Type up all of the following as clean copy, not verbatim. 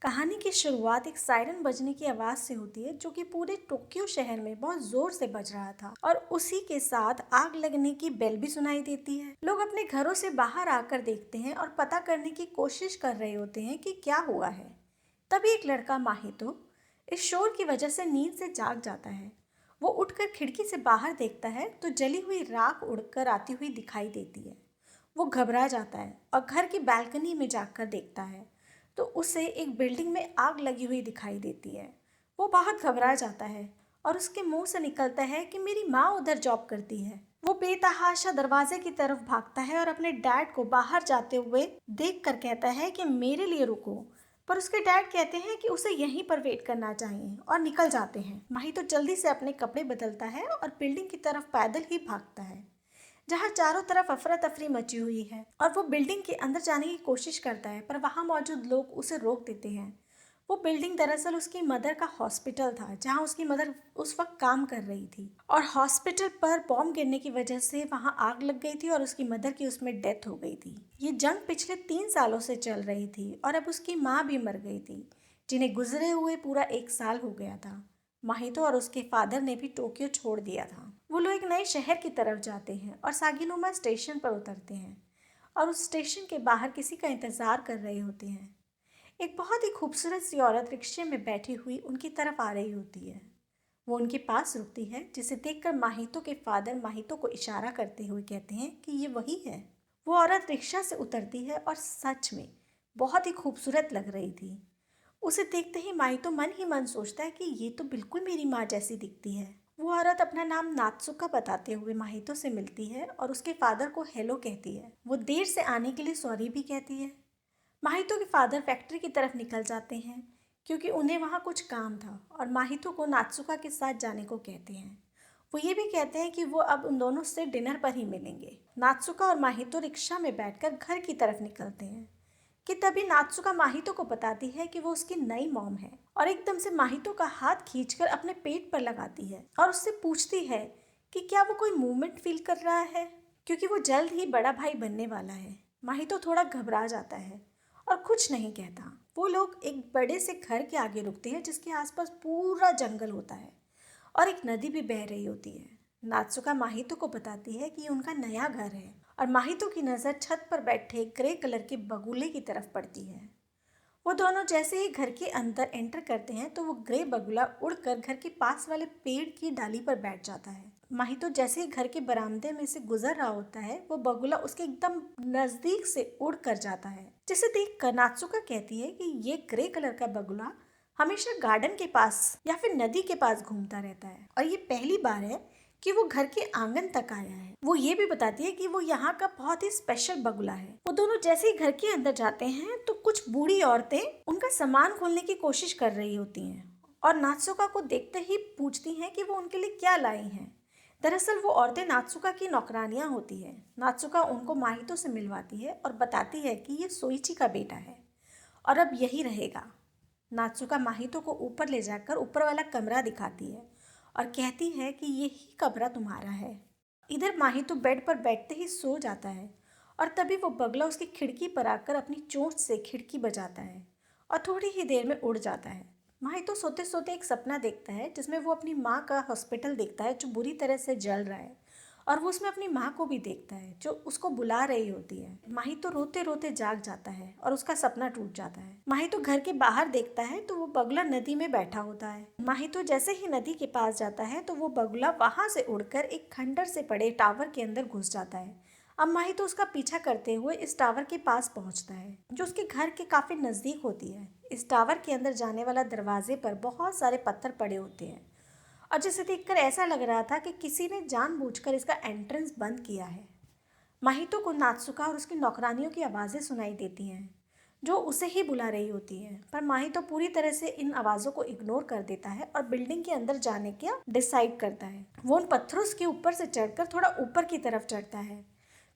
कहानी की शुरुआत एक सायरन बजने की आवाज से होती है जो कि पूरे टोक्यो शहर में बहुत जोर से बज रहा था और उसी के साथ आग लगने की बेल भी सुनाई देती है। लोग अपने घरों से बाहर आकर देखते हैं और पता करने की कोशिश कर रहे होते हैं कि क्या हुआ है। तभी एक लड़का माहितो इस शोर की वजह से नींद से जाग जाता है। वो उठकर खिड़की से बाहर देखता है तो जली हुई राख उड़कर आती हुई दिखाई देती है। वो घबरा जाता है और घर की बालकनी में जाकर देखता है तो उसे एक बिल्डिंग में आग लगी हुई दिखाई देती है। वो बहुत घबरा जाता है और उसके मुंह से निकलता है कि मेरी माँ उधर जॉब करती है। वो बेतहाशा दरवाजे की तरफ भागता है और अपने डैड को बाहर जाते हुए देख कर कहता है कि मेरे लिए रुको। पर उसके डैड कहते हैं कि उसे यहीं पर वेट करना चाहिए और निकल जाते हैं। माही तो जल्दी से अपने कपड़े बदलता है और बिल्डिंग की तरफ पैदल ही भागता है जहाँ चारों तरफ अफरा तफरी मची हुई है और वो बिल्डिंग के अंदर जाने की कोशिश करता है पर वहाँ मौजूद लोग उसे रोक देते हैं। वो बिल्डिंग दरअसल उसकी मदर का हॉस्पिटल था जहाँ उसकी मदर उस वक्त काम कर रही थी और हॉस्पिटल पर बॉम्ब गिरने की वजह से वहाँ आग लग गई थी और उसकी मदर की उसमें डेथ हो गई थी। ये जंग पिछले 3 सालों से चल रही थी और अब उसकी माँ भी मर गई थी जिन्हें गुजरे हुए पूरा 1 साल हो गया था। माहितो और उसके फादर ने भी टोक्यो छोड़ दिया था। वो लोग एक नए शहर की तरफ जाते हैं और सागिनोमा स्टेशन पर उतरते हैं और उस स्टेशन के बाहर किसी का इंतजार कर रहे होते हैं। एक बहुत ही खूबसूरत सी औरत रिक्शे में बैठी हुई उनकी तरफ आ रही होती है। वो उनके पास रुकती है जिसे देखकर माहितो के फादर माहितो को इशारा करते हुए कहते हैं कि ये वही है। वो औरत रिक्शा से उतरती है और सच में बहुत ही खूबसूरत लग रही थी। उसे देखते ही माहितो मन ही मन सोचता है कि ये तो बिल्कुल मेरी माँ जैसी दिखती है। वो औरत अपना नाम नात्सुका बताते हुए माहितो से मिलती है और उसके फादर को हेलो कहती है। वो देर से आने के लिए सॉरी भी कहती है। माहितो के फादर फैक्ट्री की तरफ निकल जाते हैं क्योंकि उन्हें वहाँ कुछ काम था और माहितो को नात्सुका के साथ जाने को कहते हैं। वो ये भी कहते हैं कि वो अब उन दोनों से डिनर पर ही मिलेंगे। नात्सुका और माहितो रिक्शा में बैठकर घर की तरफ निकलते हैं कि तभी नात्सुका माहितो को बताती है कि वो उसकी नई मॉम है और एकदम से माहितो का हाथ खींचकर अपने पेट पर लगाती है और उससे पूछती है कि क्या वो कोई मूवमेंट फील कर रहा है क्योंकि वो जल्द ही बड़ा भाई बनने वाला है। माहितो थोड़ा घबरा जाता है और कुछ नहीं कहता। वो लोग एक बड़े से घर के आगे रुकते हैं जिसके आसपास पूरा जंगल होता है और एक नदी भी बह रही होती है। नात्सुका माहितो को बताती है कि ये उनका नया घर है और माहितो की नज़र छत पर बैठे ग्रे कलर के बगुले की तरफ पड़ती है। वो दोनों जैसे ही घर के अंदर एंटर करते हैं तो वो ग्रे बगुला उड़कर घर के पास वाले पेड़ की डाली पर बैठ जाता है। माहितो जैसे ही घर के बरामदे में से गुजर रहा होता है वो बगुला उसके एकदम नजदीक से उड़ कर जाता है जिसे देख कर नात्सुका कहती है कि ये ग्रे कलर का बगुला हमेशा गार्डन के पास या फिर नदी के पास घूमता रहता है और ये पहली बार है कि वो घर के आंगन तक आया है। वो ये भी बताती है कि वो यहाँ का बहुत ही स्पेशल बगुला है। वो दोनों जैसे ही घर के अंदर जाते हैं तो कुछ बूढ़ी औरतें उनका सामान खोलने की कोशिश कर रही होती हैं और नात्सुका को देखते ही पूछती हैं कि वो उनके लिए क्या लाई हैं। दरअसल वो औरतें नात्सुका की नौकरानियां होती है। नात्सुका उनको माहितो से मिलवाती है और बताती है कि ये सोइची का बेटा है और अब यही रहेगा। नात्सुका माहितो को ऊपर ले जाकर ऊपर वाला कमरा दिखाती है और कहती है कि यही कमरा तुम्हारा है। इधर माहितो बेड पर बैठते ही सो जाता है और तभी वो बगला उसकी खिड़की पर आकर अपनी चोंच से खिड़की बजाता है और थोड़ी ही देर में उड़ जाता है। माहितो सोते सोते एक सपना देखता है जिसमें वो अपनी माँ का हॉस्पिटल देखता है जो बुरी तरह से जल रहा है और वो उसमें अपनी माँ को भी देखता है जो उसको बुला रही होती है। माहितो रोते रोते जाग जाता है और उसका सपना टूट जाता है। माहितो घर के बाहर देखता है तो वो बगुला नदी में बैठा होता है। माहितो जैसे ही नदी के पास जाता है तो वो बगुला वहां से उड़कर एक खंडर से पड़े टावर के अंदर घुस जाता है। अब माहितो उसका पीछा करते हुए इस टावर के पास पहुंचता है जो उसके घर के काफी नजदीक होती है। इस टावर के अंदर जाने वाला दरवाजे पर बहुत सारे पत्थर पड़े होते हैं और जिसे देखकर ऐसा लग रहा था कि किसी ने जानबूझकर इसका एंट्रेंस बंद किया है। माहितो को नात्सुका और उसकी नौकरानियों की आवाज़ें सुनाई देती हैं जो उसे ही बुला रही होती है पर माहितो पूरी तरह से इन आवाज़ों को इग्नोर कर देता है और बिल्डिंग के अंदर जाने का डिसाइड करता है। वो उन पत्थरों के ऊपर से चढ़कर थोड़ा ऊपर की तरफ चढ़ता है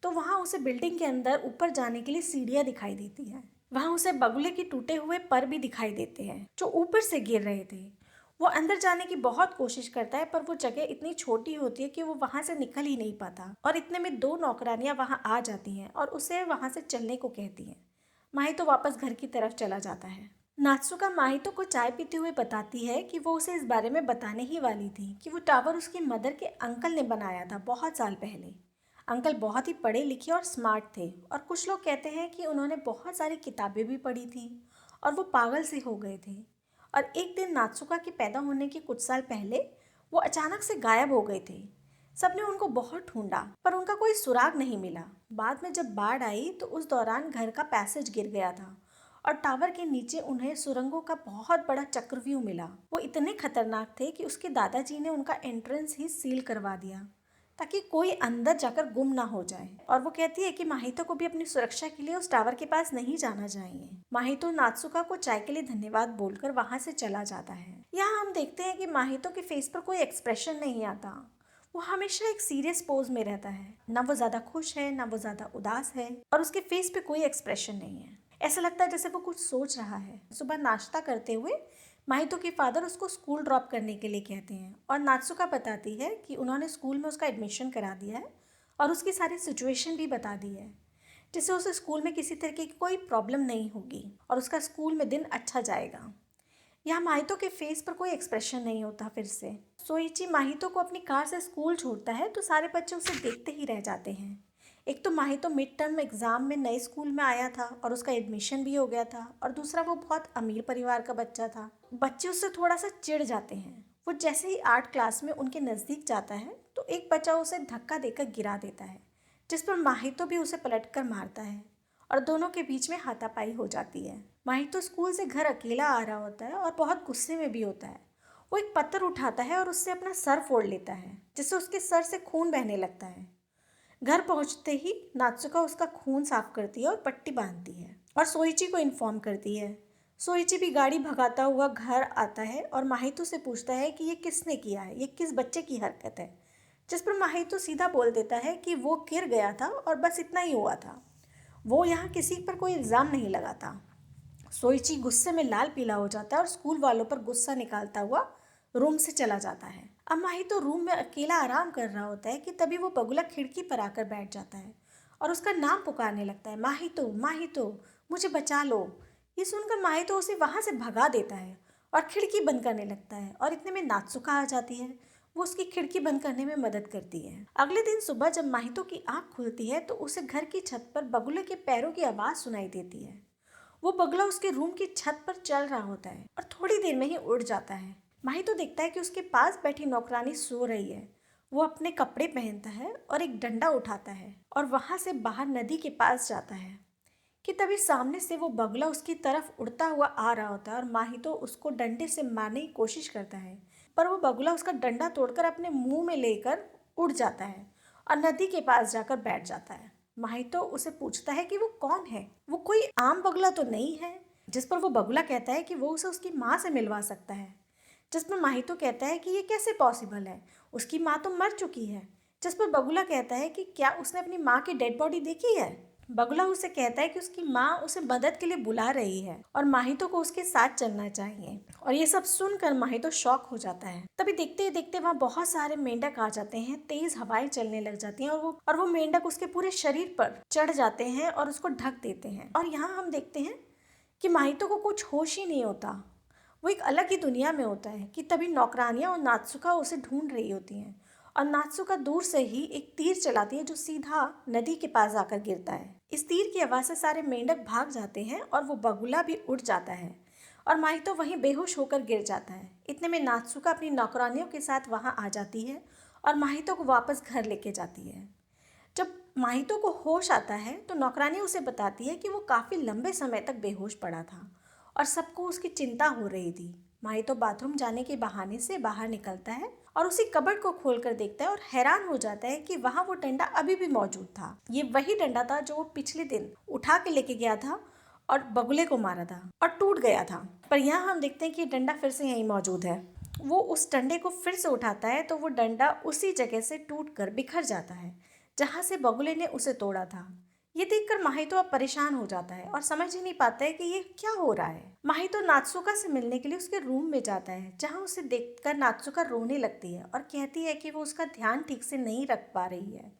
तो वहाँ उसे बिल्डिंग के अंदर ऊपर जाने के लिए सीढ़ियाँ दिखाई देती हैं। वहाँ उसे बगुले के टूटे हुए पर भी दिखाई देते हैं जो ऊपर से गिर रहे थे। वो अंदर जाने की बहुत कोशिश करता है पर वो जगह इतनी छोटी होती है कि वो वहाँ से निकल ही नहीं पाता और इतने में दो नौकरानियाँ वहाँ आ जाती हैं और उसे वहाँ से चलने को कहती हैं। माही तो वापस घर की तरफ चला जाता है। नात्सुका माहितो को चाय पीते हुए बताती है कि वो उसे इस बारे में बताने ही वाली थी कि वो टावर उसकी मदर के अंकल ने बनाया था बहुत साल पहले। अंकल बहुत ही पढ़े लिखे और स्मार्ट थे, और कुछ लोग कहते हैं कि उन्होंने बहुत सारी किताबें भी पढ़ी थी और वो पागल से हो गए थे। और एक दिन नात्सुका के पैदा होने के कुछ साल पहले वो अचानक से गायब हो गए थे। सबने उनको बहुत ढूंढा पर उनका कोई सुराग नहीं मिला। बाद में जब बाढ़ आई तो उस दौरान घर का पैसेज गिर गया था और टावर के नीचे उन्हें सुरंगों का बहुत बड़ा चक्रव्यूह मिला। वो इतने खतरनाक थे कि उसके दादाजी ने उनका एंट्रेंस ही सील करवा दिया ताकि कोई अंदर जाकर गुम ना हो जाए। और वो कहती है कि माहितो को भी अपनी सुरक्षा के लिए उस टावर के पास नहीं जाना चाहिए। माहितो नात्सुका को चाय के लिए धन्यवाद बोलकर वहां से चला जाता है। यहाँ हम देखते हैं कि माहितो के फेस पर कोई एक्सप्रेशन नहीं आता। वो हमेशा एक सीरियस पोज में रहता है, ना वो ज्यादा खुश है ना वो ज्यादा उदास है, और उसके फेस पे कोई एक्सप्रेशन नहीं है। ऐसा लगता है जैसे वो कुछ सोच रहा है। सुबह नाश्ता करते हुए माहितो के फादर उसको स्कूल ड्रॉप करने के लिए कहते हैं और नात्सुका बताती है कि उन्होंने स्कूल में उसका एडमिशन करा दिया है और उसकी सारी सिचुएशन भी बता दी है, जिससे उसे स्कूल में किसी तरीके की कोई प्रॉब्लम नहीं होगी और उसका स्कूल में दिन अच्छा जाएगा। यहाँ माहितो के फेस पर कोई एक्सप्रेशन नहीं होता। फिर से सोइची माहितो को अपनी कार से स्कूल छोड़ता है तो सारे बच्चे उसे देखते ही रह जाते हैं। एक तो माहितो मिड टर्म एग्ज़ाम में नए स्कूल में आया था और उसका एडमिशन भी हो गया था, और दूसरा वो बहुत अमीर परिवार का बच्चा था। बच्चे उससे थोड़ा सा चिढ़ जाते हैं। वो जैसे ही आर्ट क्लास में उनके नज़दीक जाता है तो एक बच्चा उसे धक्का देकर गिरा देता है, जिस पर माहितो भी उसे पलट कर मारता है और दोनों के बीच में हाथापाई हो जाती है। माहितो स्कूल से घर अकेला आ रहा होता है और बहुत गुस्से में भी होता है। वो एक पत्थर उठाता है और उससे अपना सर फोड़ लेता है, जिससे उसके सर से खून बहने लगता है। घर पहुंचते ही नात्सुका उसका खून साफ करती है और पट्टी बांधती है और सोइची को इन्फॉर्म करती है। सोइची भी गाड़ी भगाता हुआ घर आता है और माहितो से पूछता है कि ये किसने किया है, ये किस बच्चे की हरकत है, जिस पर माहितो सीधा बोल देता है कि वो गिर गया था और बस इतना ही हुआ था। वो यहाँ किसी पर कोई इल्ज़ाम नहीं लगाता। सोइची गुस्से में लाल पीला हो जाता है और स्कूल वालों पर गुस्सा निकालता हुआ रूम से चला जाता है। अब माहितो रूम में अकेला आराम कर रहा होता है कि तभी वो बगुला खिड़की पर आकर बैठ जाता है और उसका नाम पुकारने लगता है, माहितो माहितो मुझे बचा लो। ये सुनकर माहितो उसे वहाँ से भगा देता है और खिड़की बंद करने लगता है, और इतने में नात्सुका आ जाती है। वो उसकी खिड़की बंद करने में मदद करती है। अगले दिन सुबह जब माहितो की आँख खुलती है तो उसे घर की छत पर बगुले के पैरों की आवाज़ सुनाई देती है। वो बगुला उसके रूम की छत पर चल रहा होता है और थोड़ी देर में ही उड़ जाता है। माहितो देखता है कि उसके पास बैठी नौकरानी सो रही है। वो अपने कपड़े पहनता है और एक डंडा उठाता है और वहां से बाहर नदी के पास जाता है कि तभी सामने से वो बगुला उसकी तरफ उड़ता हुआ आ रहा होता है और माहितो उसको डंडे से मारने की कोशिश करता है, पर वो बगुला उसका डंडा तोड़कर अपने मुंह में लेकर उड़ जाता है और नदी के पास जाकर बैठ जाता है। माहितो उसे पूछता है कि वो कौन है, वो कोई आम बगुला तो नहीं है, जिस पर वो बगुला कहता है कि वो उसे उसकी माँ से मिलवा सकता है। जिस पर माहितो कहता है कि ये कैसे पॉसिबल है, उसकी माँ तो मर चुकी है। जिस पर बगुला कहता है कि क्या उसने अपनी माँ की डेड बॉडी देखी है। बगुला उसे कहता है कि उसकी माँ उसे मदद के लिए बुला रही है और माहितो को उसके साथ चलना चाहिए। और ये सब सुनकर माहितो शॉक हो जाता है। तभी देखते ही देखते वहाँ बहुत सारे मेंढक आ जाते हैं, तेज हवाएं चलने लग जाती हैं और वो मेंढक उसके पूरे शरीर पर चढ़ जाते हैं और उसको ढक देते हैं। और यहाँ हम देखते हैं कि माहितो को कुछ होश ही नहीं होता। वो एक अलग ही दुनिया में होता है कि तभी नौकरानियां और नात्सुका उसे ढूंढ रही होती हैं और नात्सुका दूर से ही एक तीर चलाती है जो सीधा नदी के पास आकर गिरता है। इस तीर की आवाज़ से सारे मेंढक भाग जाते हैं और वो बगुला भी उड़ जाता है और माहितो वहीं बेहोश होकर गिर जाता है। इतने में नात्सुका अपनी नौकरानियों के साथ वहां आ जाती है और माहितो को वापस घर लेके जाती है। जब माहितो को होश आता है तो नौकरानी उसे बताती है कि वो काफ़ी लंबे समय तक बेहोश पड़ा था और सबको उसकी चिंता हो रही थी। माहितो बाथरूम जाने के बहाने से बाहर निकलता है और उसी कबर्ड को खोलकर देखता है और हैरान हो जाता है कि वहाँ वो डंडा अभी भी मौजूद था। ये वही डंडा था जो वो पिछले दिन उठा के लेके गया था और बगुले को मारा था और टूट गया था। पर यहाँ हम देखते हैं कि डंडा फिर से यहीं मौजूद है। वो उस डंडे को फिर से उठाता है तो वो डंडा उसी जगह से टूट कर बिखर जाता है जहाँ से बगुले ने उसे तोड़ा था। ये देखकर माहितो अब परेशान हो जाता है और समझ ही नहीं पाता है कि ये क्या हो रहा है। माहितो नात्सुका से मिलने के लिए उसके रूम में जाता है, जहाँ उसे देखकर नात्सुका रोने लगती है और कहती है कि वो उसका ध्यान ठीक से नहीं रख पा रही है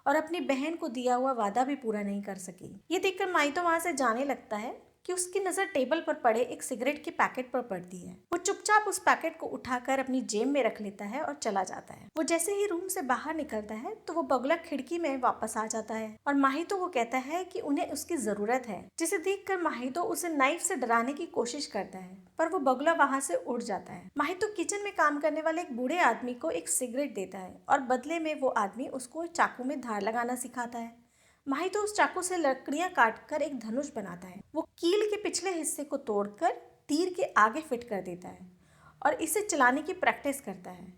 और अपनी बहन को दिया हुआ वादा भी पूरा नहीं कर सकी। ये देखकर माहितो वहाँ से जाने लगता है कि उसकी नजर टेबल पर पड़े एक सिगरेट के पैकेट पर पड़ती है। वो चुपचाप उस पैकेट को उठाकर अपनी जेब में रख लेता है और चला जाता है। वो जैसे ही रूम से बाहर निकलता है तो वो बगुला खिड़की में वापस आ जाता है और माहितो को कहता है कि उन्हें उसकी जरूरत है, जिसे देखकर माहितो उसे नाइफ से डराने की कोशिश करता है, पर वो बगुला वहाँ से उड़ जाता है। माहितो किचन में काम करने वाले एक बूढ़े आदमी को एक सिगरेट देता है और बदले में वो आदमी उसको चाकू में धार लगाना सिखाता है। माहितो उस चाकू से लकड़ियां काटकर एक धनुष बनाता है। वो कील के पिछले हिस्से को तोड़कर तीर के आगे फिट कर देता है और इसे चलाने की प्रैक्टिस करता है।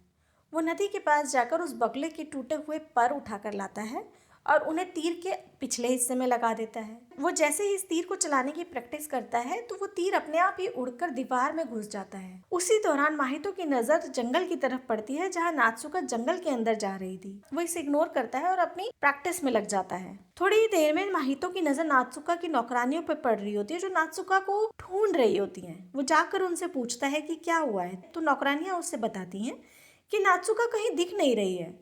वो नदी के पास जाकर उस बगुले के टूटे हुए पर उठाकर लाता है और उन्हें तीर के पिछले हिस्से में लगा देता है। वो जैसे ही इस तीर को चलाने की प्रैक्टिस करता है तो वो तीर अपने आप ही उड़कर दीवार में घुस जाता है। उसी दौरान माहितो की नजर जंगल की तरफ पड़ती है जहाँ नात्सुका जंगल के अंदर जा रही थी। वो इसे इग्नोर करता है और अपनी प्रैक्टिस में लग जाता है। थोड़ी ही देर में माहितो की नजर नात्सुका की नौकरानियों पर पड़ रही होती है जो नात्सुका को ढूंढ रही होती है। वो जाकर उनसे पूछता है कि क्या हुआ है, तो नौकरानियां उससे बताती हैं कि नात्सुका कहीं दिख नहीं रही है,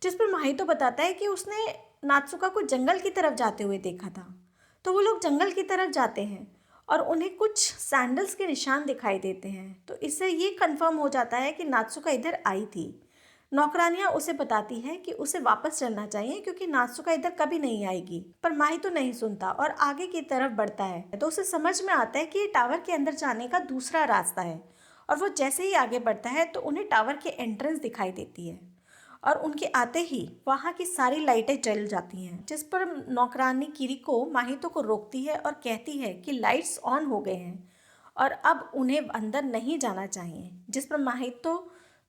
जिस पर माहितो बताता है कि उसने नात्सुका को जंगल की तरफ जाते हुए देखा था। तो वो लोग जंगल की तरफ जाते हैं और उन्हें कुछ सैंडल्स के निशान दिखाई देते हैं, तो इससे ये कंफर्म हो जाता है कि नात्सुका इधर आई थी। नौकरानियां उसे बताती है कि उसे वापस चलना चाहिए क्योंकि नात्सुका इधर कभी नहीं आएगी, पर माहितो नहीं सुनता और आगे की तरफ बढ़ता है। तो उसे समझ में आता है कि ये टावर के अंदर जाने का दूसरा रास्ता है और वो जैसे ही आगे बढ़ता है तो उन्हें टावर की एंट्रेंस दिखाई देती है और उनके आते ही वहाँ की सारी लाइटें जल जाती हैं, जिस पर नौकरानी किरिको माहितो को रोकती है और कहती है कि लाइट्स ऑन हो गए हैं और अब उन्हें अंदर नहीं जाना चाहिए, जिस पर माहितो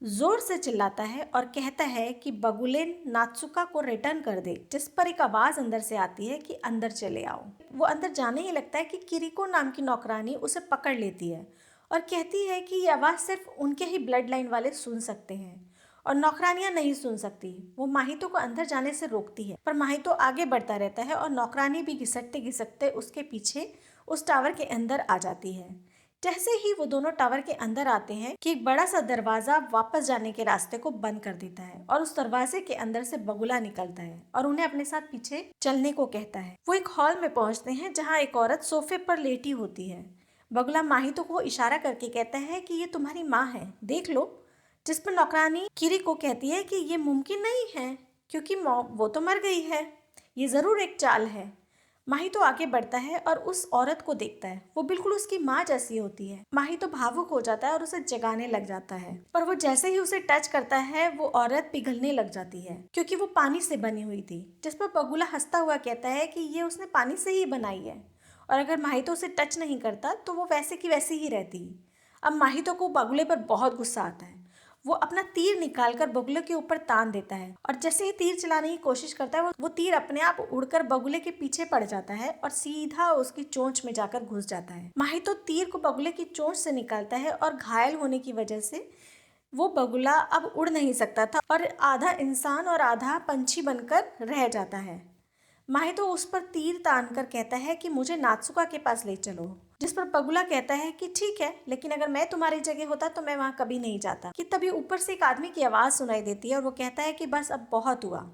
जोर से चिल्लाता है और कहता है कि बगुले नात्सुका को रिटर्न कर दे, जिस पर एक आवाज़ अंदर से आती है कि अंदर चले आओ। वो अंदर जाने ही लगता है कि किरिको नाम की नौकरानी उसे पकड़ लेती है और कहती है कि ये आवाज़ सिर्फ उनके ही ब्लड लाइन वाले सुन सकते हैं और नौकरानियां नहीं सुन सकती। वो माहितो को अंदर जाने से रोकती है, पर माहितो आगे बढ़ता रहता है और नौकरानी भी घिसटते घिसटते उसके पीछे उस टावर के अंदर आ जाती है। जैसे ही वो दोनों टावर के अंदर आते हैं कि एक बड़ा सा दरवाजा वापस जाने के रास्ते को बंद कर देता है और उस दरवाजे के अंदर से बगुला निकलता है और उन्हें अपने साथ पीछे चलने को कहता है। वो एक हॉल में पहुंचते हैं जहाँ एक औरत सोफे पर लेटी होती है। बगुला माहितो को इशारा करके कहता है कि ये तुम्हारी माँ है, देख लो, जिस पर नौकरानी किरिको कहती है कि ये मुमकिन नहीं है क्योंकि वो तो मर गई है, ये ज़रूर एक चाल है। माहितो आगे बढ़ता है और उस औरत को देखता है। वो बिल्कुल उसकी माँ जैसी होती है। माहितो भावुक हो जाता है और उसे जगाने लग जाता है, पर वो जैसे ही उसे टच करता है वो औरत पिघलने लग जाती है क्योंकि वो पानी से बनी हुई थी, जिस पर बगुला हंसता हुआ कहता है कि ये उसने पानी से ही बनाई है और अगर माहितो उसे टच नहीं करता तो वो वैसे की वैसी ही रहती। अब माहितो को बगुले पर बहुत गुस्सा आता है। वो अपना तीर निकालकर बगुले के ऊपर तान देता है और जैसे ही तीर चलाने की कोशिश करता है वो तीर अपने आप उड़कर बगुले के पीछे पड़ जाता है और सीधा उसकी चोंच में जाकर घुस जाता है। माहितो तीर को बगुले की चोंच से निकालता है और घायल होने की वजह से वो बगुला अब उड़ नहीं सकता था और आधा इंसान और आधा पंछी बनकर रह जाता है। माहितो उस पर तीर तान कर कहता है कि मुझे नात्सुका के पास ले चलो, जिस पर बगुला कहता है कि ठीक है, लेकिन अगर मैं तुम्हारी जगह होता तो मैं वहाँ कभी नहीं जाता। कि तभी ऊपर से एक आदमी की आवाज़ सुनाई देती है और वो कहता है कि बस अब बहुत हुआ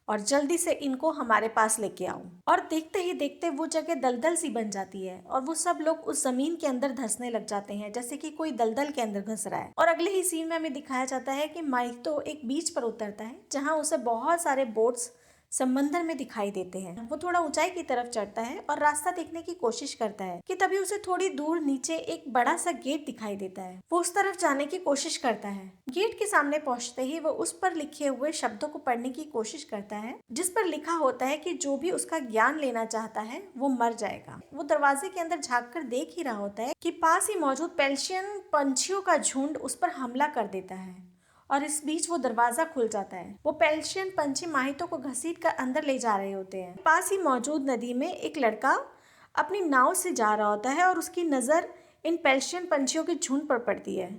और जल्दी से इनको हमारे पास लेके आओ। और देखते ही देखते वो जगह दलदल सी बन जाती है और वो सब लोग उस जमीन के अंदर धंसने लग जाते हैं जैसे कि कोई दलदल के अंदर घुस रहा है। और अगले ही सीन में हमें दिखाया जाता है कि माहितो एक बीच पर उतरता है जहाँ उसे बहुत सारे बोट्स समंदर में दिखाई देते हैं। वो थोड़ा ऊंचाई की तरफ चढ़ता है और रास्ता देखने की कोशिश करता है कि तभी उसे थोड़ी दूर नीचे एक बड़ा सा गेट दिखाई देता है। वो उस तरफ जाने की कोशिश करता है। गेट के सामने पहुंचते ही वो उस पर लिखे हुए शब्दों को पढ़ने की कोशिश करता है, जिस पर लिखा होता है कि जो भी उसका ज्ञान लेना चाहता है वो मर जाएगा। वो दरवाजे के अंदर झाँक कर देख ही रहा होता है कि पास ही मौजूद पेल्शियन पंछियों का झुंड उस पर हमला कर देता है और इस बीच वो दरवाजा खुल जाता है। वो पेल्शियन पंछी माहितो को घसीट कर अंदर ले जा रहे होते हैं। पास ही मौजूद नदी में एक लड़का अपनी नाव से जा रहा होता है और उसकी नज़र इन पेल्शियन पंछियों के झुंड पर पड़ती है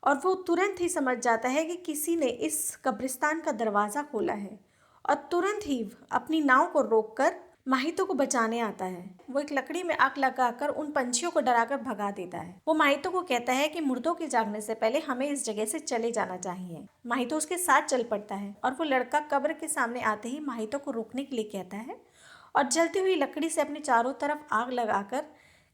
और वो तुरंत ही समझ जाता है कि किसी ने इस कब्रिस्तान का दरवाज़ा खोला है और तुरंत ही अपनी नाव को रोककर माहितो को बचाने आता है। वो एक लकड़ी में आग लगाकर उन पंछियों को डराकर भगा देता है। वो माहितो को कहता है कि मुर्दों के जागने से पहले हमें इस जगह से चले जाना चाहिए। माहितो उसके साथ चल पड़ता है और वो लड़का कब्र के सामने आते ही माहितो को रोकने के लिए कहता है और जलती हुई लकड़ी से अपने चारों तरफ आग लगाकर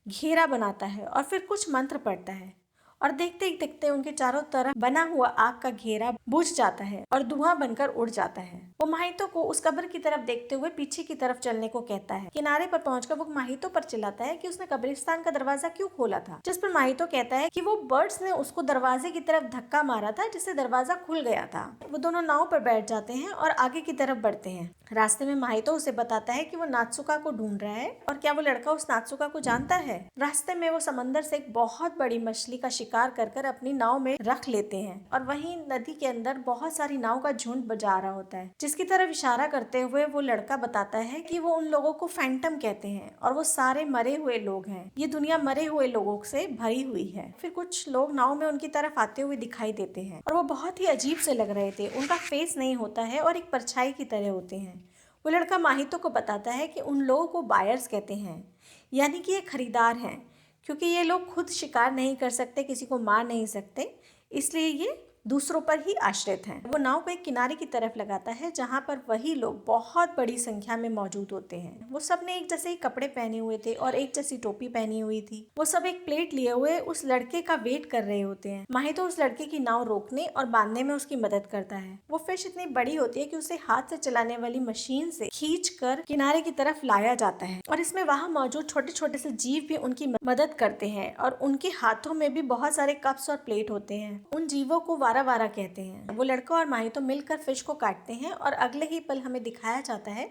घेरा बनाता है और फिर कुछ मंत्र पढ़ता है और देखते ही देखते उनके चारों तरफ बना हुआ आग का घेरा बुझ जाता है और धुआं बनकर उड़ जाता है। वो माहितो को उस कब्र की तरफ देखते हुए पीछे की तरफ चलने को कहता है। किनारे पर पहुंचकर वो माहितो पर चिल्लाता है कि उसने कब्रिस्तान का दरवाजा क्यों खोला था, जिस पर माहितो कहता है कि वो बर्ड्स ने उसको दरवाजे की तरफ धक्का मारा था जिससे दरवाजा खुल गया था। वो दोनों नाव पर बैठ जाते हैं और आगे की तरफ बढ़ते हैं। रास्ते में माहितो उसे बताता है कि वो नात्सुका को ढूंढ रहा है और क्या वो लड़का उस नात्सुका को जानता है। रास्ते में वो समंदर से एक बहुत बड़ी मछली का शिकार कर अपनी नाव में रख लेते हैं और वहीं नदी के अंदर बहुत सारी नाव का झुंड जा रहा होता है, जिसकी तरफ इशारा करते हुए वो लड़का बताता है कि वो उन लोगों को फैंटम कहते हैं और वो सारे मरे हुए लोग हैं। ये दुनिया मरे हुए लोगों से भरी हुई है। फिर कुछ लोग नाव में उनकी तरफ आते हुए दिखाई देते हैं और वो बहुत ही अजीब से लग रहे थे। उनका फेस नहीं होता है और एक परछाई की तरह होते हैं। वो लड़का माहितो को बताता है कि उन लोगों को बायर्स कहते हैं, यानी कि ये खरीदार हैं, क्योंकि ये लोग खुद शिकार नहीं कर सकते, किसी को मार नहीं सकते, इसलिए ये दूसरों पर ही आश्रित हैं। वो नाव को एक किनारे की तरफ लगाता है जहाँ पर वही लोग बहुत बड़ी संख्या में मौजूद होते हैं। वो सब ने एक जैसे ही कपड़े पहने हुए थे और एक जैसी टोपी पहनी हुई थी। वो सब एक प्लेट लिए हुए उस लड़के का वेट कर रहे होते हैं। माहितो उस लड़के की नाव रोकने और बांधने में उसकी मदद करता है। वो फिश इतनी बड़ी होती है कि उसे हाथ से चलाने वाली मशीन से खींच कर किनारे की तरफ लाया जाता है और इसमें वहाँ मौजूद छोटे छोटे से जीव भी उनकी मदद करते हैं और उनके हाथों में भी बहुत सारे कप्स और प्लेट होते हैं। उन जीवों को वारा वारा कहते हैं। वो लड़का और माहितो मिलकर फिश को काटते हैं और अगले ही पल हमें दिखाया जाता है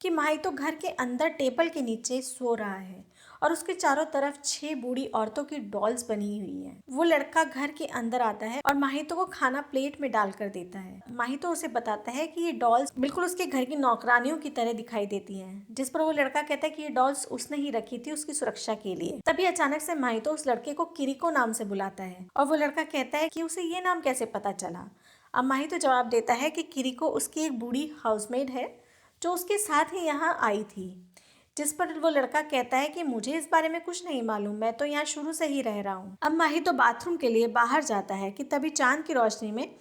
कि माहितो घर के अंदर टेबल के नीचे सो रहा है और उसके चारों तरफ 6 बूढ़ी औरतों की डॉल्स बनी हुई हैं। वो लड़का घर के अंदर आता है और माहितो को खाना प्लेट में डालकर देता है। माहितो उसे बताता है कि ये डॉल्स बिल्कुल उसके घर की नौकरानियों की तरह दिखाई देती हैं, जिस पर वो लड़का कहता है कि ये डॉल्स उसने ही रखी थी उसकी सुरक्षा के लिए। तभी अचानक से माहितो उस लड़के को किरिको नाम से बुलाता है और वो लड़का कहता है कि उसे ये नाम कैसे पता चला। अब माहितो जवाब देता है कि किरिको उसकी एक बूढ़ी हाउसमेड है जो उसके साथ ही यहाँ आई थी, जिस पर वो लड़का कहता है कि मुझे इस बारे में कुछ नहीं मालूम, मैं तो यहाँ शुरू से ही रह रहा हूँ। अब माहितो बाथरूम के लिए बाहर जाता है कि तभी चांद की रोशनी में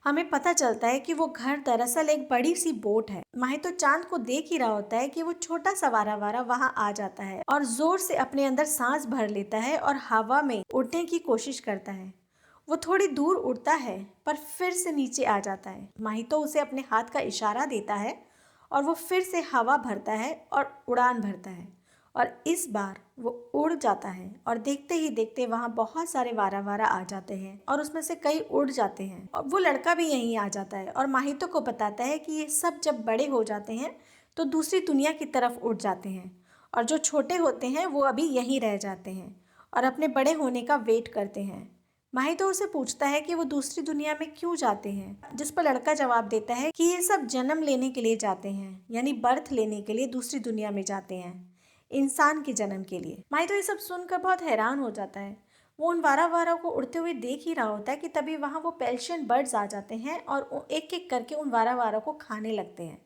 हमें पता चलता है कि वो घर दरअसल एक बड़ी सी बोट है। माहितो चांद को देख ही रहा होता है कि वो छोटा सा वारा वारा वहाँ आ जाता है और जोर से अपने अंदर सांस भर लेता है और हवा में उड़ने की कोशिश करता है। वो थोड़ी दूर उड़ता है पर फिर से नीचे आ जाता है। माहितो उसे अपने हाथ का इशारा देता है और वो फिर से हवा भरता है और उड़ान भरता है और इस बार वो उड़ जाता है और देखते ही देखते वहाँ बहुत सारे वारा वारा आ जाते हैं और उसमें से कई उड़ जाते हैं और वो लड़का भी यहीं आ जाता है और माहितो को बताता है कि ये सब जब बड़े हो जाते हैं तो दूसरी दुनिया की तरफ उड़ जाते हैं और जो छोटे होते हैं वो अभी यहीं रह जाते हैं और अपने बड़े होने का वेट करते हैं। माहितो उसे पूछता है कि वो दूसरी दुनिया में क्यों जाते हैं, जिस पर लड़का जवाब देता है कि ये सब जन्म लेने के लिए जाते हैं, यानी बर्थ लेने के लिए दूसरी दुनिया में जाते हैं, इंसान के जन्म के लिए। माहितो ये सब सुनकर बहुत हैरान हो जाता है। वो उन वारा वारा को उड़ते हुए देख ही रहा होता है कि तभी वहाँ वो पेल्शियन बर्ड्स आ जाते हैं और एक एक करके उन वारा वारा को खाने लगते हैं,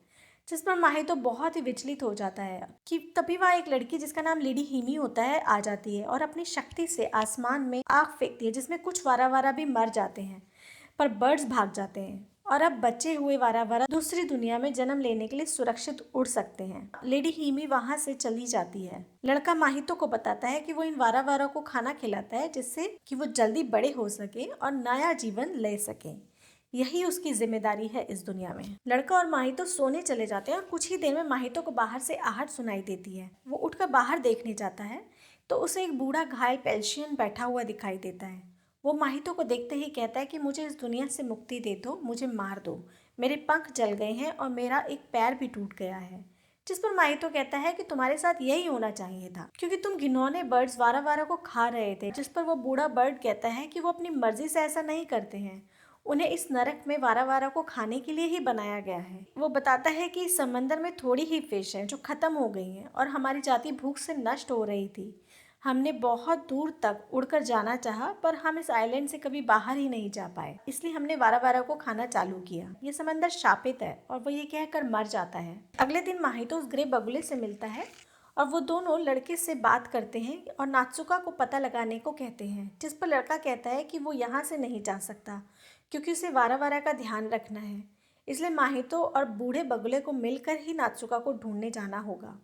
जिस पर माहितो बहुत ही विचलित हो जाता है कि तभी वहाँ एक लड़की जिसका नाम लेडी हिमी होता है आ जाती है और अपनी शक्ति से आसमान में आग फेंकती है, जिसमें कुछ वारा वारा भी मर जाते हैं पर बर्ड्स भाग जाते हैं और अब बचे हुए वारा वारा दूसरी दुनिया में जन्म लेने के लिए सुरक्षित उड़ सकते हैं। लेडी हिमी वहाँ से चली जाती है। लड़का माहितो को बताता है कि वो इन वारा वारा को खाना खिलाता है जिससे कि वो जल्दी बड़े हो सके और नया जीवन ले सके। यही उसकी जिम्मेदारी है इस दुनिया में। लड़का और माहितो सोने चले जाते हैं और कुछ ही देर में माहितो को बाहर से आहट सुनाई देती है। वो उठकर बाहर देखने जाता है तो उसे एक बूढ़ा घायल पेल्शियन बैठा हुआ दिखाई देता है। वो माहितो को देखते ही कहता है कि मुझे इस दुनिया से मुक्ति दे दो, मुझे मार दो, मेरे पंख जल गए हैं और मेरा एक पैर भी टूट गया है। जिस पर माहितो कहता है कि तुम्हारे साथ यही होना चाहिए था, क्योंकि तुम घिनौने बर्ड्स वारा वारा को खा रहे थे। जिस पर वो बूढ़ा बर्ड कहता है कि वो अपनी मर्जी से ऐसा नहीं करते हैं, उन्हें इस नरक में वारा वारा को खाने के लिए ही बनाया गया है। वो बताता है कि इस समंदर में थोड़ी ही फिश हैं जो खत्म हो गई हैं और हमारी जाति भूख से नष्ट हो रही थी। हमने बहुत दूर तक उड़कर जाना चाहा पर हम इस आइलैंड से कभी बाहर ही नहीं जा पाए, इसलिए हमने वारा वारा को खाना चालू किया। ये समंदर शापित है और वो ये कहकर मर जाता है। अगले दिन माहितो उस ग्रे बगुले से मिलता है और वो दोनों लड़के से बात करते हैं और नात्सुका को पता लगाने को कहते हैं, जिस पर लड़का कहता है कि वो यहाँ से नहीं जा सकता क्योंकि उसे वारा वारा का ध्यान रखना है, इसलिए माहितो और बूढ़े बगुले को मिलकर ही नात्सुका को ढूंढने जाना होगा।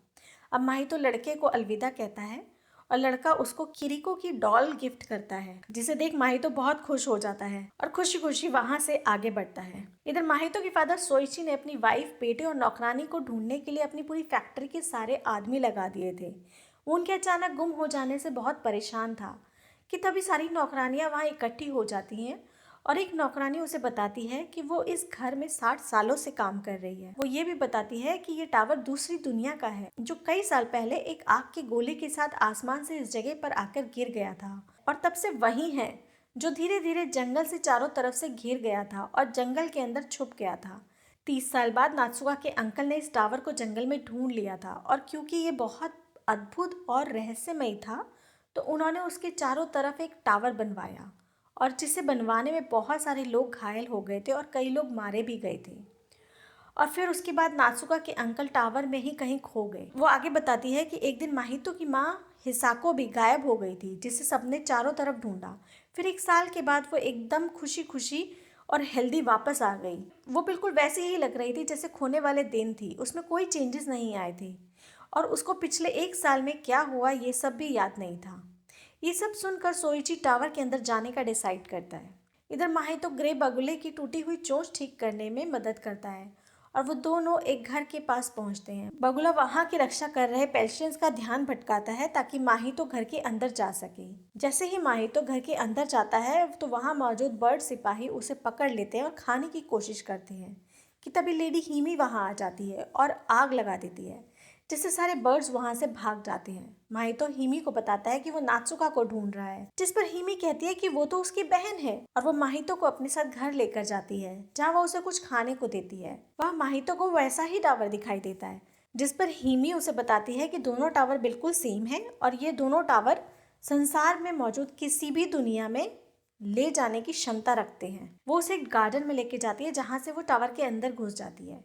अब माहितो लड़के को अलविदा कहता है और लड़का उसको किरिको की डॉल गिफ्ट करता है, जिसे देख माहितो बहुत खुश हो जाता है और खुशी खुशी वहाँ से आगे बढ़ता है। इधर माहितो के फादर सोइची ने अपनी वाइफ, बेटे और नौकरानी को ढूंढने के लिए अपनी पूरी फैक्ट्री के सारे आदमी लगा दिए थे। वो उनके अचानक गुम हो जाने से बहुत परेशान था कि तभी सारी नौकरानियां वहाँ इकट्ठी हो जाती हैं और एक नौकरानी उसे बताती है कि वो इस घर में 60 सालों से काम कर रही है। वो ये भी बताती है कि ये टावर दूसरी दुनिया का है, जो कई साल पहले एक आग के गोले के साथ आसमान से इस जगह पर आकर गिर गया था और तब से वही है जो धीरे धीरे जंगल से चारों तरफ से घिर गया था और जंगल के अंदर छुप गया था। 30 साल बाद नात्सुका के अंकल ने इस टावर को जंगल में ढूंढ लिया था और क्योंकि ये बहुत अद्भुत और रहस्यमय था तो उन्होंने उसके चारों तरफ एक टावर बनवाया और जिसे बनवाने में बहुत सारे लोग घायल हो गए थे और कई लोग मारे भी गए थे। और फिर उसके बाद नात्सुका के अंकल टावर में ही कहीं खो गए। वो आगे बताती है कि एक दिन माहितो की माँ हिसाको भी गायब हो गई थी, जिसे सबने चारों तरफ ढूंढा। फिर 1 साल के बाद वो एकदम खुशी खुशी और हेल्दी वापस आ गई। वो बिल्कुल वैसी ही लग रही थी जैसे खोने वाले दिन थी, उसमें कोई चेंजेस नहीं आए थे और उसको पिछले 1 साल में क्या हुआ ये सब भी याद नहीं था। ये सब सुनकर सोइची टावर के अंदर जाने का डिसाइड करता है। इधर माहितो ग्रे बगुले की टूटी हुई चोंच ठीक करने में मदद करता है और वो दोनों एक घर के पास पहुंचते हैं। बगुला वहां की रक्षा कर रहे पेल्शियंस का ध्यान भटकाता है ताकि माहितो घर के अंदर जा सके। जैसे ही माहितो घर के अंदर जाता है तो वहां मौजूद बर्ड सिपाही उसे पकड़ लेते हैं और खाने की कोशिश करते हैं कि तभी लेडी हिमी वहां आ जाती है और आग लगा देती है, जिससे सारे बर्ड्स वहां से भाग जाते हैं। माहितो हिमी को बताता है कि वो नात्सुका को ढूंढ रहा है, जिस पर हिमी कहती है कि वो तो उसकी बहन है और वो माहितो को अपने साथ घर लेकर जाती है, जहाँ वो उसे कुछ खाने को देती है। वह माहितो को वैसा ही टावर दिखाई देता है, जिस पर हिमी उसे बताती है कि दोनों टावर बिल्कुल सेम है और ये दोनों टावर संसार में मौजूद किसी भी दुनिया में ले जाने की क्षमता रखते हैं। वो उसे एक गार्डन में लेके जाती है जहाँ से वो टावर के अंदर घुस जाती है।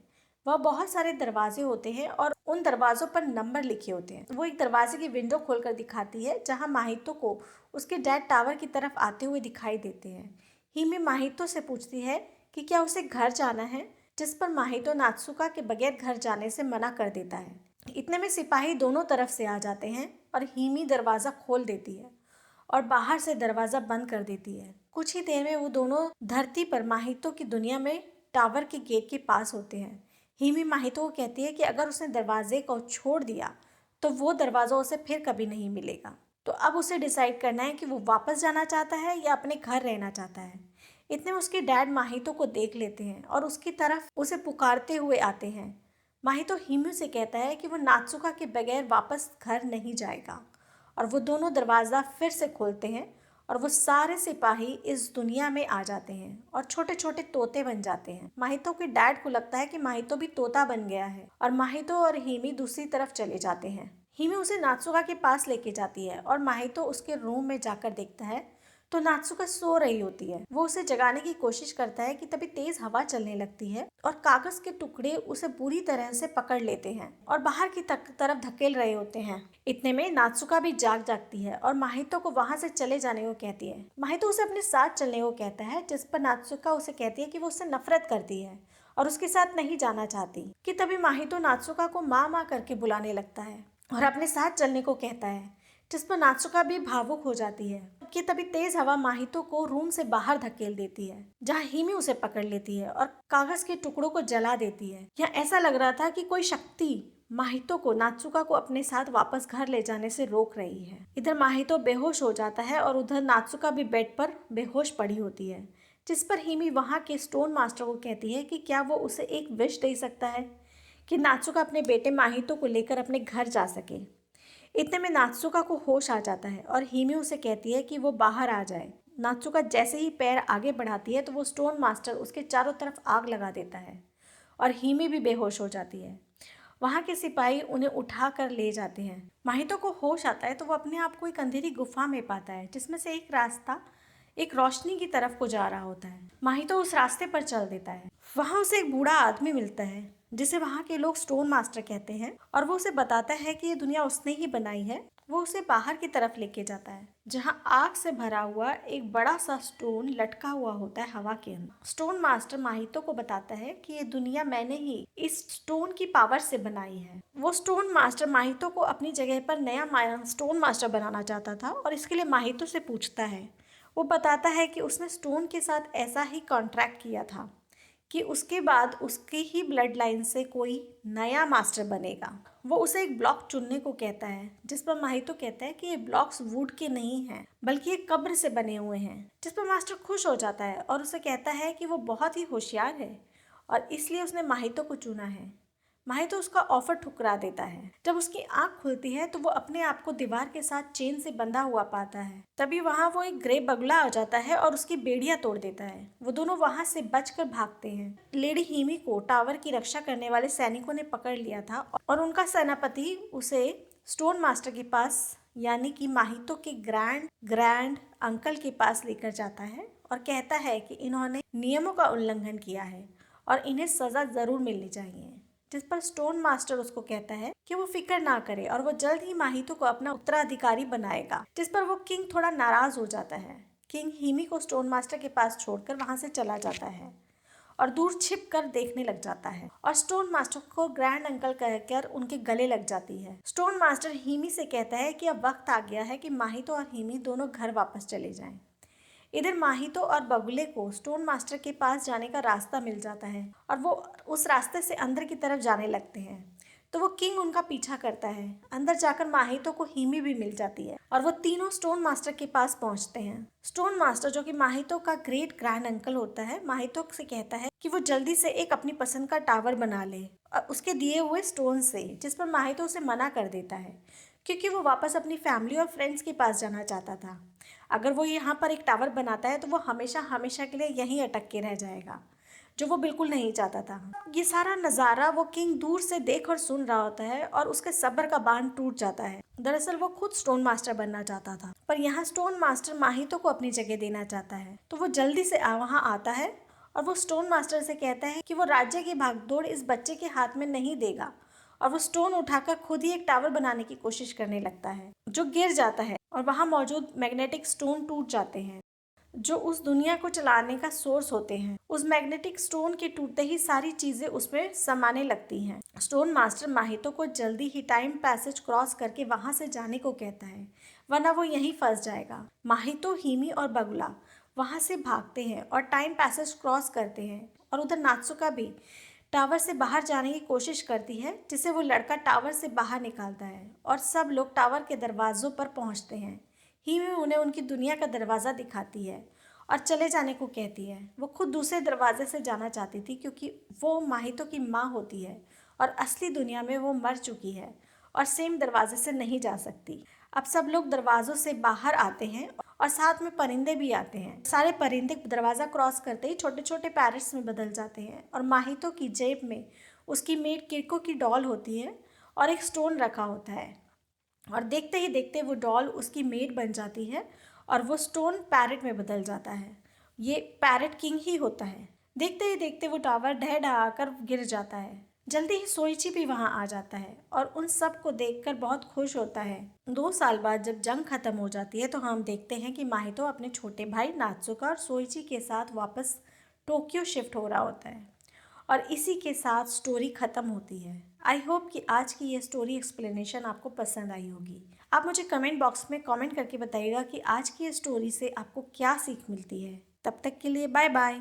वह बहुत सारे दरवाजे होते हैं और उन दरवाजों पर नंबर लिखे होते हैं। वो एक दरवाजे की विंडो खोलकर दिखाती है जहां माहितो को उसके डैड टावर की तरफ आते हुए दिखाई देते हैं। हिमी माहितो से पूछती है कि क्या उसे घर जाना है, जिस पर माहितो नात्सुका के बगैर घर जाने से मना कर देता है। इतने में सिपाही दोनों तरफ से आ जाते हैं और हिमी दरवाज़ा खोल देती है और बाहर से दरवाज़ा बंद कर देती है। कुछ ही देर में वो दोनों धरती पर माहितो की दुनिया में टावर के गेट के पास होते हैं। हिमी माहितो को कहती है कि अगर उसने दरवाजे को छोड़ दिया तो वो दरवाज़ा उसे फिर कभी नहीं मिलेगा। तो अब उसे डिसाइड करना है कि वो वापस जाना चाहता है या अपने घर रहना चाहता है। इतने में उसके डैड माहितो को देख लेते हैं और उसकी तरफ उसे पुकारते हुए आते हैं। माहितो हिमी से कहता है कि वो नात्सुका के बगैर वापस घर नहीं जाएगा और वो दोनों दरवाज़ा फिर से खोलते हैं और वो सारे सिपाही इस दुनिया में आ जाते हैं और छोटे छोटे तोते बन जाते हैं। माहितो के डैड को लगता है कि माहितो भी तोता बन गया है और माहितो और हिमी दूसरी तरफ चले जाते हैं। हिमी उसे नात्सुका के पास लेके जाती है और माहितो उसके रूम में जाकर देखता है तो नात्सुका सो रही होती है। वो उसे जगाने की कोशिश करता है कि तभी तेज हवा चलने लगती है और कागज के टुकड़े उसे बुरी तरह से पकड़ लेते हैं और बाहर की तरफ धकेल रहे होते हैं। इतने में नात्सुका भी जागती है और माहितो को वहां से चले जाने को कहती है। माहितो उसे अपने साथ चलने को कहता है, जिस पर नात्सुका उसे कहती है कि वो उससे नफरत करती है और उसके साथ नहीं जाना चाहती। कि तभी माहितो नात्सुका को माँ माँ करके बुलाने लगता है और अपने साथ चलने को कहता है, जिस पर नात्सुका भी भावुक हो जाती है। कि तभी तेज हवा माहितो को रूम से बाहर धकेल देती है, जहाँ हिमी उसे पकड़ लेती है और कागज के टुकड़ों को जला देती है। यहाँ ऐसा लग रहा था कि कोई शक्ति माहितो को नात्सुका को अपने साथ वापस घर ले जाने से रोक रही है। इधर माहितो बेहोश हो जाता है और उधर नात्सुका भी बेड पर बेहोश पड़ी होती है, जिस पर हिमी वहाँ के स्टोन मास्टर को कहती है कि क्या वो उसे एक विश दे सकता है कि नात्सुका अपने बेटे माहितो को लेकर अपने घर जा सके। इतने में नात्सुका को होश आ जाता है और हिमी उसे कहती है कि वो बाहर आ जाए। नात्सुका जैसे ही पैर आगे बढ़ाती है तो वो स्टोन मास्टर उसके चारों तरफ आग लगा देता है और हिमी भी बेहोश हो जाती है। वहाँ के सिपाही उन्हें उठा कर ले जाते हैं। माहितो को होश आता है तो वो अपने आप को एक अंधेरी गुफा में पाता है, जिसमें से एक रास्ता एक रोशनी की तरफ को जा रहा होता है। माहितो उस रास्ते पर चल देता है। वहाँ उसे एक बूढ़ा आदमी मिलता है जिसे वहाँ के लोग स्टोन मास्टर कहते हैं और वो उसे बताता है कि ये दुनिया उसने ही बनाई है वो उसे बाहर की तरफ लेके जाता है जहाँ आग से भरा हुआ एक बड़ा सा स्टोन लटका हुआ होता है हवा के अंदर। स्टोन मास्टर माहितो को बताता है कि ये दुनिया मैंने ही इस स्टोन की पावर से बनाई है। वो स्टोन मास्टर माहितो को अपनी जगह पर नया स्टोन मास्टर बनाना चाहता था और इसके लिए माहितो से पूछता है। वो बताता है कि उसने स्टोन के साथ ऐसा ही कॉन्ट्रैक्ट किया था कि उसके बाद उसकी ही ब्लड लाइन से कोई नया मास्टर बनेगा। वो उसे एक ब्लॉक चुनने को कहता है जिस पर माहितो कहता है कि ये ब्लॉक्स वुड के नहीं हैं बल्कि एक कब्र से बने हुए हैं, जिस पर मास्टर खुश हो जाता है और उसे कहता है कि वो बहुत ही होशियार है और इसलिए उसने माहितो को चुना है। माहितो उसका ऑफर ठुकरा देता है। जब उसकी आंख खुलती है तो वो अपने आप को दीवार के साथ चेन से बंधा हुआ पाता है। तभी वहाँ वो एक ग्रे बगुला आ जाता है और उसकी बेड़ियां तोड़ देता है। वो दोनों वहाँ से बचकर भागते हैं। लेडी हिमी को टावर की रक्षा करने वाले सैनिकों ने पकड़ लिया था और उनका सेनापति उसे स्टोन मास्टर के पास यानी कि माहितो के ग्रैंड ग्रैंड अंकल के पास लेकर जाता है और कहता है कि इन्होंने नियमों का उल्लंघन किया है और इन्हें सजा जरूर मिलनी चाहिए। जिस पर स्टोन मास्टर उसको कहता है कि वो फिक्र ना करे और वो जल्द ही माहितो को अपना उत्तराधिकारी बनाएगा। जिस पर वो किंग थोड़ा नाराज हो जाता है। किंग हिमी को स्टोन मास्टर के पास छोड़कर वहां से चला जाता है और दूर छिप कर देखने लग जाता है और स्टोन मास्टर को ग्रैंड अंकल कहकर उनके गले लग जाती है। स्टोन मास्टर हिमी से कहता है कि अब वक्त आ गया है कि माहितो और हिमी दोनों घर वापस चले जाएं। इधर माहितो और बगुले को स्टोन मास्टर के पास जाने का रास्ता मिल जाता है और वो उस रास्ते से अंदर की तरफ जाने लगते हैं। तो वो किंग उनका पीछा करता है। अंदर जाकर माहितो को हिमी भी मिल जाती है और वो तीनों स्टोन मास्टर के पास पहुंचते हैं। स्टोन मास्टर जो कि माहितो का ग्रेट ग्रैंड अंकल होता है, माहितो से कहता है कि वो जल्दी से एक अपनी पसंद का टावर बना ले उसके दिए हुए स्टोन से, जिस पर माहितो उसे मना कर देता है क्योंकि वो वापस अपनी फैमिली और फ्रेंड्स के पास जाना चाहता था। अगर वो यहाँ पर एक टावर बनाता है तो वो हमेशा हमेशा के लिए यहीं अटक के रह जाएगा, जो वो बिल्कुल नहीं चाहता था। ये सारा नज़ारा वो किंग दूर से देख और सुन रहा होता है और उसके सब्र का बांध टूट जाता है। दरअसल वो खुद स्टोन मास्टर बनना चाहता था, पर यहाँ स्टोन मास्टर माहितो को अपनी जगह देना चाहता है। तो वो जल्दी से वहाँ आता है और वो स्टोन मास्टर से कहता है कि वो राज्य की भागदौड़ इस बच्चे के हाथ में नहीं देगा और वो स्टोन उठाकर खुद ही एक टावर बनाने की कोशिश करने लगता है जो गिर जाता है और वहाँ मौजूद मैग्नेटिक स्टोन टूट जाते हैं जो उस दुनिया को चलाने का सोर्स होते हैं। उस मैग्नेटिक स्टोन के टूटते ही सारी चीजें उसमें समाने लगती हैं। स्टोन मास्टर माहितो को जल्दी ही टाइम पैसेज क्रॉस करके वहां से जाने को कहता है, वरना वो यहीं फंस जाएगा। माहितो, हिमी और बगुला वहां से भागते हैं और टाइम पैसेज क्रॉस करते हैं और उधर नात्सुका भी टावर से बाहर जाने की कोशिश करती है, जिसे वो लड़का टावर से बाहर निकालता है और सब लोग टावर के दरवाजों पर पहुंचते हैं। हिमी उन्हें उनकी दुनिया का दरवाज़ा दिखाती है और चले जाने को कहती है। वो खुद दूसरे दरवाजे से जाना चाहती थी क्योंकि वो माहितो की माँ होती है और असली दुनिया में वो मर चुकी है और सेम दरवाजे से नहीं जा सकती। अब सब लोग दरवाज़ों से बाहर आते हैं और साथ में परिंदे भी आते हैं। सारे परिंदे दरवाज़ा क्रॉस करते ही छोटे छोटे पैरट्स में बदल जाते हैं और माहितो की जेब में उसकी मेड किरको की डॉल होती है और एक स्टोन रखा होता है और देखते ही देखते वो डॉल उसकी मेड बन जाती है और वो स्टोन पैरेट में बदल जाता है। ये पैरेट किंग ही होता है। देखते ही देखते वो टावर ढह ढहाकर गिर जाता है। जल्दी ही सोइची भी वहाँ आ जाता है और उन सब को देखकर बहुत खुश होता है। 2 साल बाद जब जंग खत्म हो जाती है तो हम देखते हैं कि माहितो अपने छोटे भाई नात्सुका और सोइची के साथ वापस टोक्यो शिफ्ट हो रहा होता है और इसी के साथ स्टोरी ख़त्म होती है। आई होप कि आज की ये स्टोरी एक्सप्लेनेशन आपको पसंद आई होगी। आप मुझे कमेंट बॉक्स में कमेंट करके बताइएगा कि आज की ये स्टोरी से आपको क्या सीख मिलती है। तब तक के लिए बाय बाय।